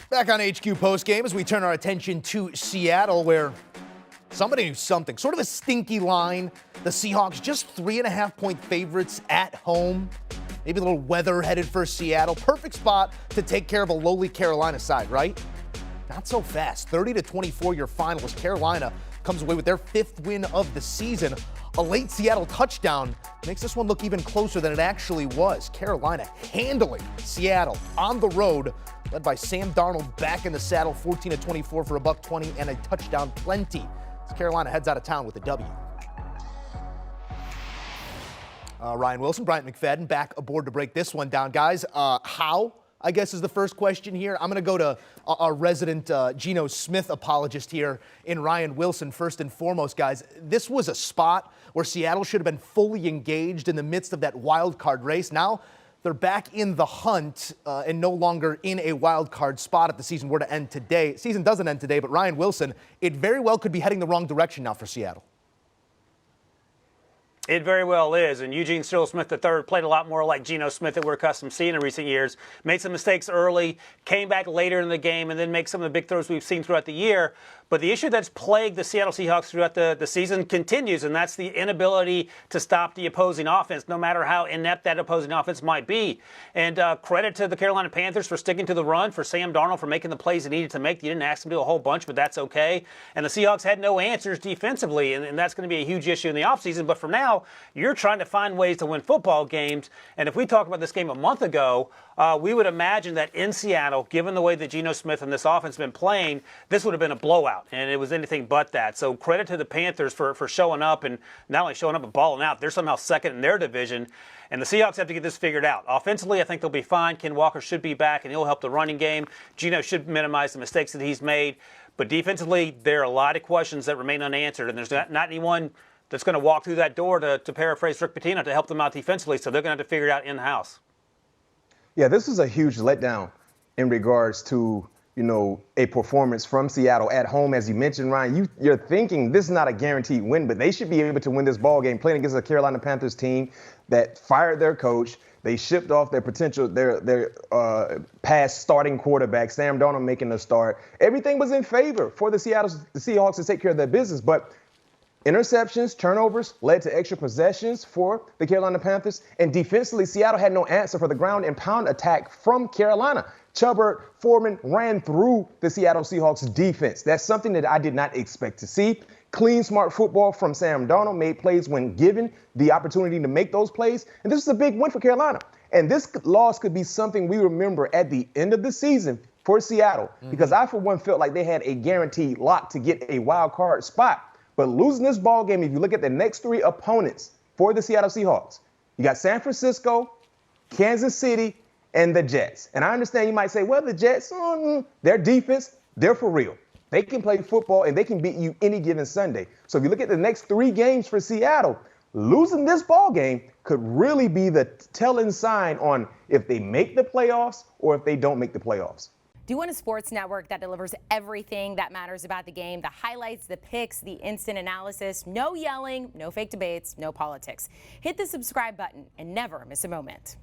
Back on HQ postgame as we turn our attention to Seattle, where somebody knew something. Sort of a stinky line. The Seahawks just 3.5-point favorites at home. Maybe a little weather headed for Seattle. Perfect spot to take care of a lowly Carolina side, right? Not so fast. 30-24 your final as Carolina comes away with their 5th win of the season. A late Seattle touchdown makes this one look even closer than it actually was. Carolina handling Seattle on the road, led by Sam Darnold back in the saddle, 14-24 for $120 and a touchdown plenty, as Carolina heads out of town with a W. Ryan Wilson, Bryant McFadden back aboard to break this one down. Guys, how, I guess, is the first question here. I'm going to go to our resident Geno Smith apologist here in Ryan Wilson. First and foremost, guys, this was a spot where Seattle should have been fully engaged in the midst of that wild card race. Now they're back in the hunt and no longer in a wild card spot if the season were to end today. Season doesn't end today, but Ryan Wilson, it very well could be heading the wrong direction now for Seattle. It very well is, and Eugene Cyril Smith III played a lot more like Geno Smith that we're accustomed to seeing in recent years. Made some mistakes early, came back later in the game, and then make some of the big throws we've seen throughout the year. But the issue that's plagued the Seattle Seahawks throughout the season continues, and that's the inability to stop the opposing offense, no matter how inept that opposing offense might be. And credit to the Carolina Panthers for sticking to the run, for Sam Darnold for making the plays he needed to make. You didn't ask him to do a whole bunch, but that's okay. And the Seahawks had no answers defensively, and that's going to be a huge issue in the offseason. But for now, you're trying to find ways to win football games. And if we talked about this game a month ago, we would imagine that in Seattle, given the way that Geno Smith and this offense have been playing, this would have been a blowout. And it was anything but that. So credit to the Panthers for showing up, and not only showing up but balling out. They're somehow second in their division. And the Seahawks have to get this figured out. Offensively, I think they'll be fine. Ken Walker should be back, and he'll help the running game. Geno should minimize the mistakes that he's made. But defensively, there are a lot of questions that remain unanswered, and there's not anyone that's going to walk through that door, to paraphrase Rick Pitino, to help them out defensively. So they're going to have to figure it out in-house. Yeah, this was a huge letdown in regards to, a performance from Seattle at home. As you mentioned, Ryan, you're thinking this is not a guaranteed win, but they should be able to win this ball game playing against a Carolina Panthers team that fired their coach. They shipped off their past starting quarterback, Sam Darnold, making the start. Everything was in favor for the Seahawks to take care of their business, but interceptions, turnovers led to extra possessions for the Carolina Panthers. And defensively, Seattle had no answer for the ground and pound attack from Carolina. Chubbard, Foreman ran through the Seattle Seahawks defense. That's something that I did not expect to see. Clean, smart football from Sam Darnold, made plays when given the opportunity to make those plays. And this is a big win for Carolina. And this loss could be something we remember at the end of the season for Seattle, because I, for one, felt like they had a guaranteed lock to get a wild card spot. But losing this ball game, if you look at the next 3 opponents for the Seattle Seahawks, you got San Francisco, Kansas City, and the Jets. And I understand you might say, well, the Jets, their defense, they're for real. They can play football, and they can beat you any given Sunday. So if you look at the next 3 games for Seattle, losing this ball game could really be the telling sign on if they make the playoffs or if they don't make the playoffs. Do you want a sports network that delivers everything that matters about the game? The highlights, the picks, the instant analysis, no yelling, no fake debates, no politics. Hit the subscribe button and never miss a moment.